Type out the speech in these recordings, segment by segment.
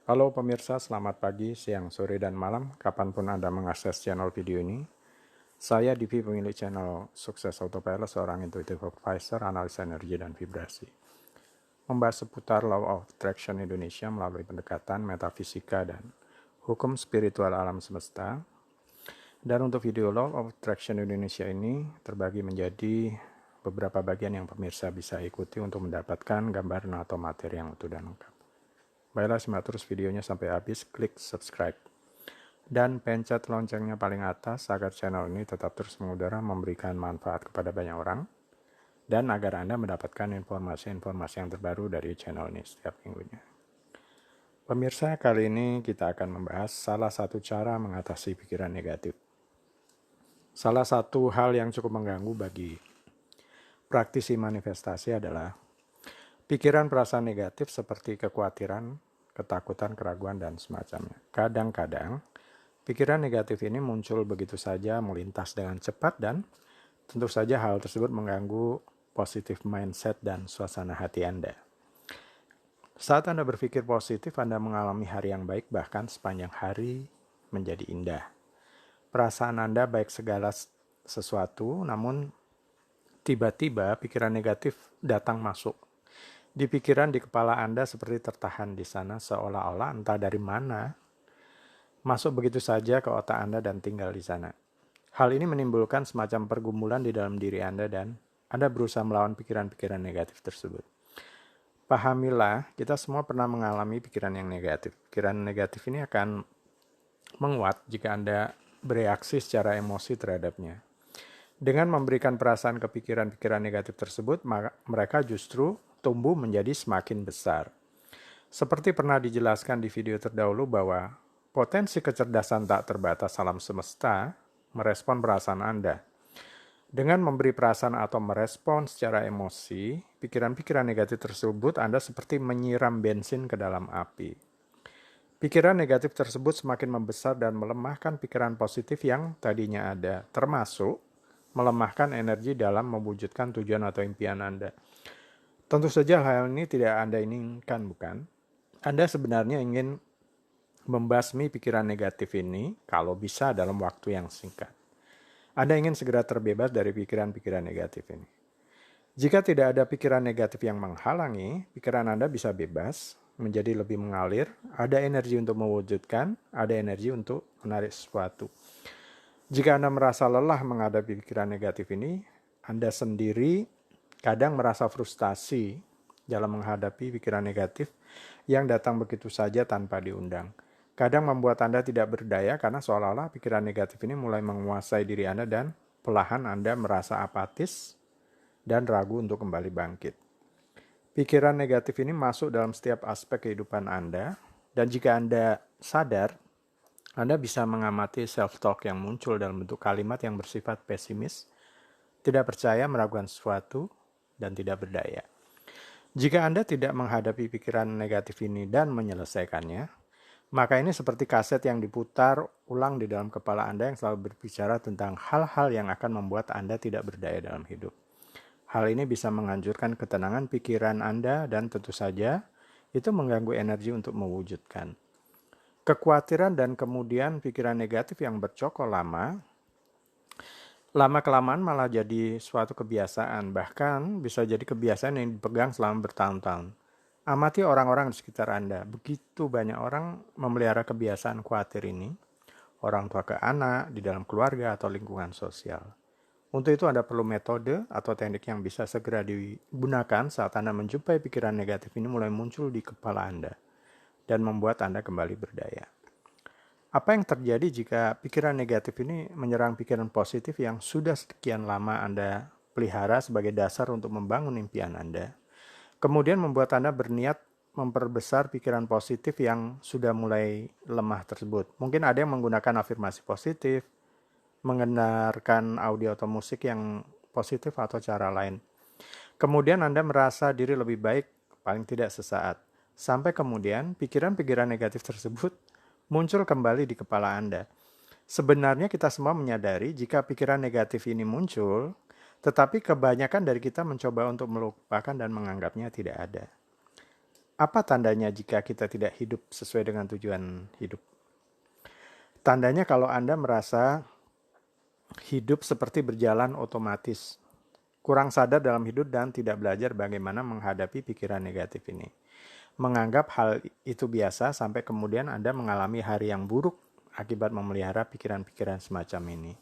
Halo pemirsa, selamat pagi, siang, sore, dan malam, kapanpun Anda mengakses channel video ini. Saya Divi, pemilik channel Sukses Autopilot, seorang intuitive advisor, analis energi, dan vibrasi. Membahas seputar Law of Attraction Indonesia melalui pendekatan metafisika dan hukum spiritual alam semesta. Dan untuk video Law of Attraction Indonesia ini terbagi menjadi beberapa bagian yang pemirsa bisa ikuti untuk mendapatkan gambaran atau materi yang utuh dan lengkap. Baiklah, simak terus videonya sampai habis, klik subscribe. Dan pencet loncengnya paling atas agar channel ini tetap terus mengudara memberikan manfaat kepada banyak orang. Dan agar Anda mendapatkan informasi-informasi yang terbaru dari channel ini setiap minggunya. Pemirsa, kali ini kita akan membahas salah satu cara mengatasi pikiran negatif. Salah satu hal yang cukup mengganggu bagi praktisi manifestasi adalah pikiran perasaan negatif seperti kekhawatiran, ketakutan, keraguan, dan semacamnya. Kadang-kadang, pikiran negatif ini muncul begitu saja, melintas dengan cepat, dan tentu saja hal tersebut mengganggu positif mindset dan suasana hati Anda. Saat Anda berpikir positif, Anda mengalami hari yang baik, bahkan sepanjang hari menjadi indah. Perasaan Anda baik segala sesuatu, namun tiba-tiba pikiran negatif datang masuk. Di pikiran di kepala Anda seperti tertahan di sana, seolah-olah entah dari mana masuk begitu saja ke otak Anda dan tinggal di sana. Hal ini menimbulkan semacam pergumulan di dalam diri Anda dan Anda berusaha melawan pikiran-pikiran negatif tersebut. Pahamilah, kita semua pernah mengalami pikiran yang negatif. Pikiran negatif ini akan menguat jika Anda bereaksi secara emosi terhadapnya. Dengan memberikan perasaan ke pikiran-pikiran negatif tersebut, mereka justru tumbuh menjadi semakin besar. Seperti pernah dijelaskan di video terdahulu bahwa potensi kecerdasan tak terbatas alam semesta merespon perasaan Anda. Dengan memberi perasaan atau merespon secara emosi, pikiran-pikiran negatif tersebut Anda seperti menyiram bensin ke dalam api. Pikiran negatif tersebut semakin membesar dan melemahkan pikiran positif yang tadinya ada, termasuk melemahkan energi dalam mewujudkan tujuan atau impian Anda. Tentu saja hal ini tidak Anda inginkan, bukan? Anda sebenarnya ingin membasmi pikiran negatif ini kalau bisa dalam waktu yang singkat. Anda ingin segera terbebas dari pikiran-pikiran negatif ini. Jika tidak ada pikiran negatif yang menghalangi, pikiran Anda bisa bebas, menjadi lebih mengalir, ada energi untuk mewujudkan, ada energi untuk menarik sesuatu. Jika Anda merasa lelah menghadapi pikiran negatif ini, Anda sendiri kadang merasa frustasi dalam menghadapi pikiran negatif yang datang begitu saja tanpa diundang. Kadang membuat Anda tidak berdaya karena seolah-olah pikiran negatif ini mulai menguasai diri Anda dan perlahan Anda merasa apatis dan ragu untuk kembali bangkit. Pikiran negatif ini masuk dalam setiap aspek kehidupan Anda, dan jika Anda sadar, Anda bisa mengamati self-talk yang muncul dalam bentuk kalimat yang bersifat pesimis, tidak percaya, meragukan sesuatu, dan tidak berdaya. Jika Anda tidak menghadapi pikiran negatif ini dan menyelesaikannya, maka ini seperti kaset yang diputar ulang di dalam kepala Anda yang selalu berbicara tentang hal-hal yang akan membuat Anda tidak berdaya dalam hidup. Hal ini bisa menghancurkan ketenangan pikiran Anda dan tentu saja itu mengganggu energi untuk mewujudkan. Kekhawatiran dan kemudian pikiran negatif yang bercokol lama-kelamaan malah jadi suatu kebiasaan, bahkan bisa jadi kebiasaan yang dipegang selama bertahun-tahun. Amati orang-orang di sekitar Anda. Begitu banyak orang memelihara kebiasaan khawatir ini, orang tua ke anak, di dalam keluarga atau lingkungan sosial. Untuk itu Anda perlu metode atau teknik yang bisa segera digunakan saat Anda menjumpai pikiran negatif ini mulai muncul di kepala Anda dan membuat Anda kembali berdaya. Apa yang terjadi jika pikiran negatif ini menyerang pikiran positif yang sudah sekian lama Anda pelihara sebagai dasar untuk membangun impian Anda? Kemudian membuat Anda berniat memperbesar pikiran positif yang sudah mulai lemah tersebut. Mungkin ada yang menggunakan afirmasi positif, mendengarkan audio atau musik yang positif atau cara lain. Kemudian Anda merasa diri lebih baik, paling tidak sesaat. Sampai kemudian pikiran-pikiran negatif tersebut muncul kembali di kepala Anda. Sebenarnya kita semua menyadari jika pikiran negatif ini muncul, tetapi kebanyakan dari kita mencoba untuk melupakan dan menganggapnya tidak ada. Apa tandanya jika kita tidak hidup sesuai dengan tujuan hidup? Tandanya kalau Anda merasa hidup seperti berjalan otomatis, kurang sadar dalam hidup dan tidak belajar bagaimana menghadapi pikiran negatif ini. Menganggap hal itu biasa sampai kemudian Anda mengalami hari yang buruk akibat memelihara pikiran-pikiran semacam ini.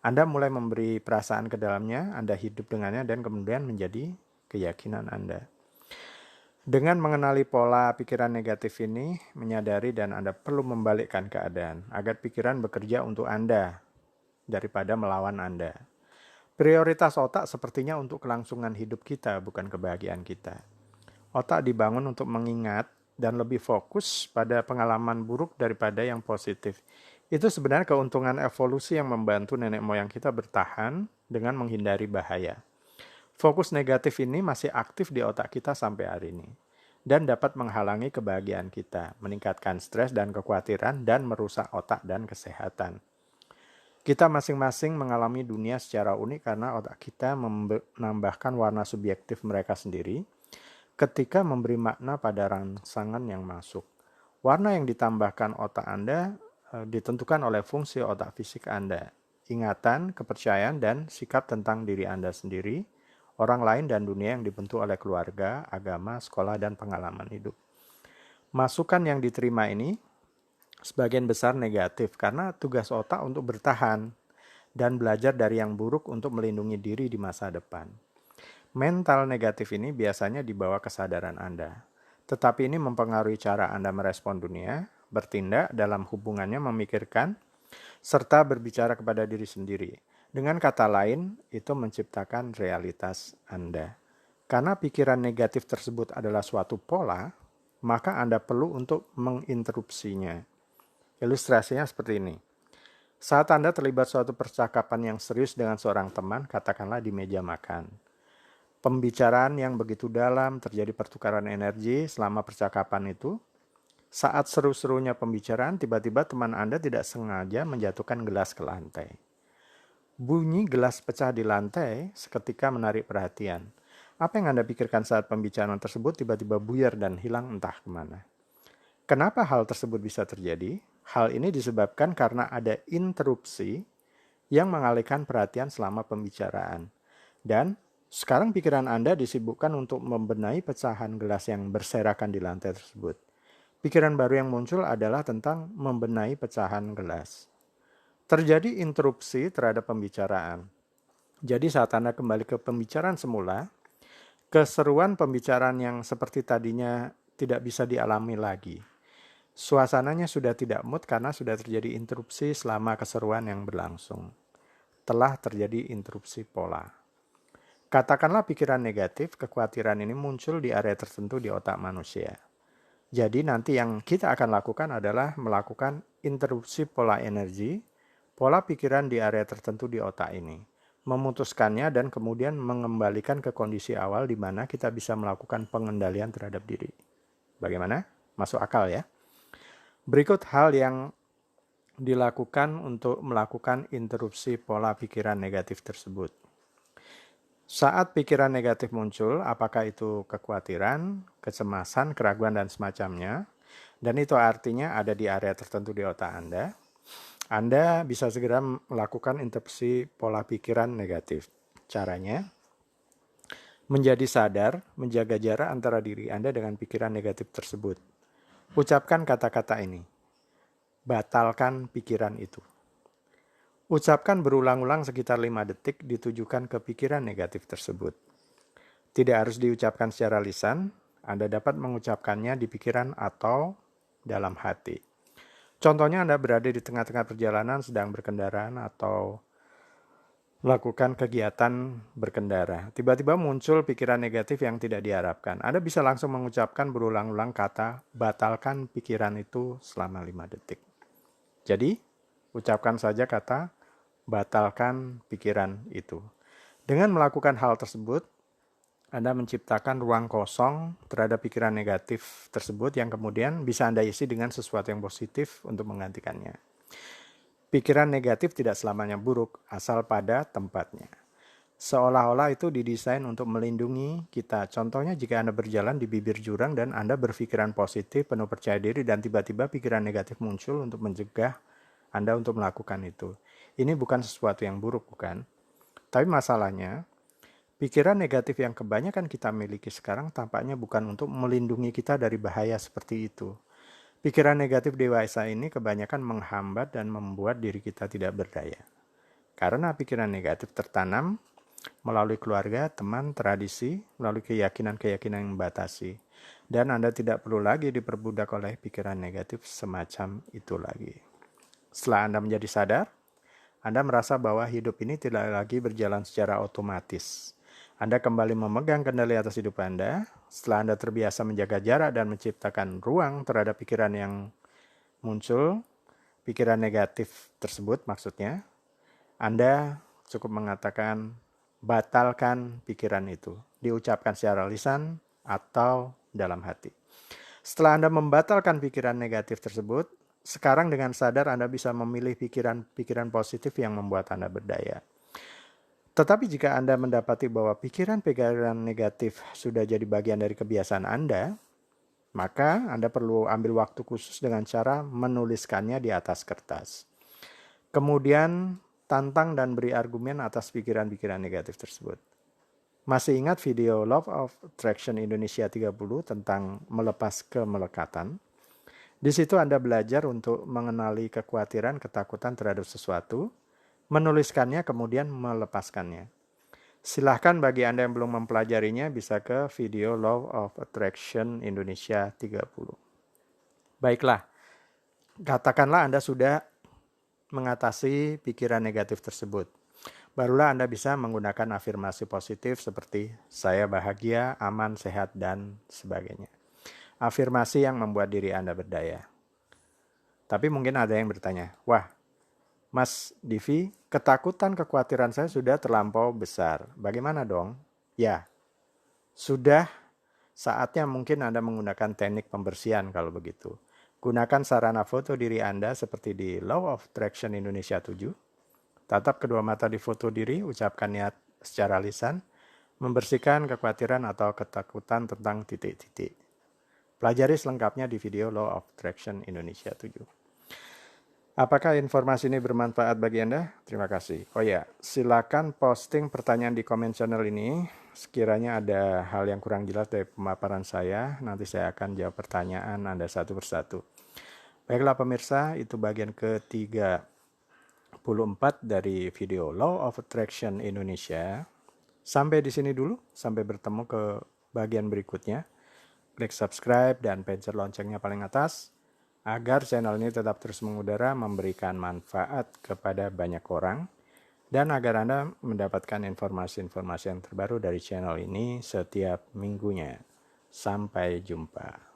Anda mulai memberi perasaan ke dalamnya, Anda hidup dengannya, dan kemudian menjadi keyakinan Anda. Dengan mengenali pola pikiran negatif ini, menyadari dan Anda perlu membalikkan keadaan agar pikiran bekerja untuk Anda daripada melawan Anda. Prioritas otak sepertinya untuk kelangsungan hidup kita, bukan kebahagiaan kita. Otak dibangun untuk mengingat dan lebih fokus pada pengalaman buruk daripada yang positif. Itu sebenarnya keuntungan evolusi yang membantu nenek moyang kita bertahan dengan menghindari bahaya. Fokus negatif ini masih aktif di otak kita sampai hari ini dan dapat menghalangi kebahagiaan kita, meningkatkan stres dan kekhawatiran, dan merusak otak dan kesehatan. Kita masing-masing mengalami dunia secara unik karena otak kita menambahkan warna subjektif mereka sendiri ketika memberi makna pada rangsangan yang masuk. Warna yang ditambahkan otak Anda ditentukan oleh fungsi otak fisik Anda, ingatan, kepercayaan, dan sikap tentang diri Anda sendiri, orang lain, dan dunia yang dibentuk oleh keluarga, agama, sekolah, dan pengalaman hidup. Masukan yang diterima ini sebagian besar negatif karena tugas otak untuk bertahan dan belajar dari yang buruk untuk melindungi diri di masa depan. Mental negatif ini biasanya dibawa kesadaran Anda, tetapi ini mempengaruhi cara Anda merespon dunia, bertindak dalam hubungannya, memikirkan, serta berbicara kepada diri sendiri. Dengan kata lain, itu menciptakan realitas Anda. Karena pikiran negatif tersebut adalah suatu pola, maka Anda perlu untuk menginterupsinya. Ilustrasinya seperti ini. Saat Anda terlibat suatu percakapan yang serius dengan seorang teman, katakanlah di meja makan. Pembicaraan yang begitu dalam, terjadi pertukaran energi selama percakapan itu. Saat seru-serunya pembicaraan, tiba-tiba teman Anda tidak sengaja menjatuhkan gelas ke lantai. Bunyi gelas pecah di lantai seketika menarik perhatian. Apa yang Anda pikirkan saat pembicaraan tersebut tiba-tiba buyar dan hilang entah kemana. Kenapa hal tersebut bisa terjadi? Hal ini disebabkan karena ada interupsi yang mengalihkan perhatian selama pembicaraan. Dan sekarang pikiran Anda disibukkan untuk membenahi pecahan gelas yang berserakan di lantai tersebut. Pikiran baru yang muncul adalah tentang membenahi pecahan gelas. Terjadi interupsi terhadap pembicaraan. Jadi saat Anda kembali ke pembicaraan semula, keseruan pembicaraan yang seperti tadinya tidak bisa dialami lagi. Suasananya sudah tidak mood karena sudah terjadi interupsi selama keseruan yang berlangsung. Telah terjadi interupsi pola. Katakanlah pikiran negatif, kekhawatiran ini muncul di area tertentu di otak manusia. Jadi nanti yang kita akan lakukan adalah melakukan interupsi pola energi, pola pikiran di area tertentu di otak ini, memutuskannya dan kemudian mengembalikan ke kondisi awal di mana kita bisa melakukan pengendalian terhadap diri. Bagaimana? Masuk akal ya? Berikut hal yang dilakukan untuk melakukan interupsi pola pikiran negatif tersebut. Saat pikiran negatif muncul, apakah itu kekhawatiran, kecemasan, keraguan, dan semacamnya, dan itu artinya ada di area tertentu di otak Anda bisa segera melakukan interupsi pola pikiran negatif. Caranya, menjadi sadar, menjaga jarak antara diri Anda dengan pikiran negatif tersebut. Ucapkan kata-kata ini, batalkan pikiran itu. Ucapkan berulang-ulang sekitar 5 detik ditujukan ke pikiran negatif tersebut. Tidak harus diucapkan secara lisan, Anda dapat mengucapkannya di pikiran atau dalam hati. Contohnya Anda berada di tengah-tengah perjalanan sedang berkendara atau melakukan kegiatan berkendara. Tiba-tiba muncul pikiran negatif yang tidak diharapkan. Anda bisa langsung mengucapkan berulang-ulang kata, batalkan pikiran itu selama 5 detik. Jadi, ucapkan saja kata, batalkan pikiran itu. Dengan melakukan hal tersebut, Anda menciptakan ruang kosong terhadap pikiran negatif tersebut yang kemudian bisa Anda isi dengan sesuatu yang positif untuk menggantikannya. Pikiran negatif tidak selamanya buruk, asal pada tempatnya. Seolah-olah itu didesain untuk melindungi kita. Contohnya jika Anda berjalan di bibir jurang dan Anda berpikiran positif, penuh percaya diri, dan tiba-tiba pikiran negatif muncul untuk mencegah Anda untuk melakukan itu. Ini bukan sesuatu yang buruk, bukan? Tapi masalahnya, pikiran negatif yang kebanyakan kita miliki sekarang tampaknya bukan untuk melindungi kita dari bahaya seperti itu. Pikiran negatif dewasa ini kebanyakan menghambat dan membuat diri kita tidak berdaya. Karena pikiran negatif tertanam melalui keluarga, teman, tradisi, melalui keyakinan-keyakinan yang membatasi. Dan Anda tidak perlu lagi diperbudak oleh pikiran negatif semacam itu lagi. Setelah Anda menjadi sadar, Anda merasa bahwa hidup ini tidak lagi berjalan secara otomatis. Anda kembali memegang kendali atas hidup Anda. Setelah Anda terbiasa menjaga jarak dan menciptakan ruang terhadap pikiran yang muncul, pikiran negatif tersebut maksudnya, Anda cukup mengatakan, batalkan pikiran itu. Diucapkan secara lisan atau dalam hati. Setelah Anda membatalkan pikiran negatif tersebut, sekarang dengan sadar Anda bisa memilih pikiran-pikiran positif yang membuat Anda berdaya. Tetapi jika Anda mendapati bahwa pikiran-pikiran negatif sudah jadi bagian dari kebiasaan Anda, maka Anda perlu ambil waktu khusus dengan cara menuliskannya di atas kertas. Kemudian tantang dan beri argumen atas pikiran-pikiran negatif tersebut. Masih ingat video Law of Attraction Indonesia 30 tentang melepas kemelekatan? Di situ Anda belajar untuk mengenali kekhawatiran, ketakutan terhadap sesuatu, menuliskannya, kemudian melepaskannya. Silahkan bagi Anda yang belum mempelajarinya bisa ke video Law of Attraction Indonesia 30. Baiklah, katakanlah Anda sudah mengatasi pikiran negatif tersebut. Barulah Anda bisa menggunakan afirmasi positif seperti saya bahagia, aman, sehat, dan sebagainya. Afirmasi yang membuat diri Anda berdaya. Tapi mungkin ada yang bertanya, wah, Mas Divi, ketakutan, kekhawatiran saya sudah terlampau besar. Bagaimana dong? Ya, sudah saatnya mungkin Anda menggunakan teknik pembersihan kalau begitu. Gunakan sarana foto diri Anda seperti di Law of Attraction Indonesia 7. Tatap kedua mata di foto diri, ucapkan niat secara lisan, membersihkan kekhawatiran atau ketakutan tentang titik-titik. Pelajari selengkapnya di video Law of Attraction Indonesia 7. Apakah informasi ini bermanfaat bagi Anda? Terima kasih. Oh ya, silakan posting pertanyaan di komen channel ini. Sekiranya ada hal yang kurang jelas dari pemaparan saya, nanti saya akan jawab pertanyaan Anda satu persatu. Baiklah pemirsa, itu bagian ke-34 dari video Law of Attraction Indonesia. Sampai di sini dulu, sampai bertemu ke bagian berikutnya. Klik subscribe dan pencet loncengnya paling atas, agar channel ini tetap terus mengudara, memberikan manfaat kepada banyak orang, dan agar Anda mendapatkan informasi-informasi yang terbaru dari channel ini setiap minggunya. Sampai jumpa.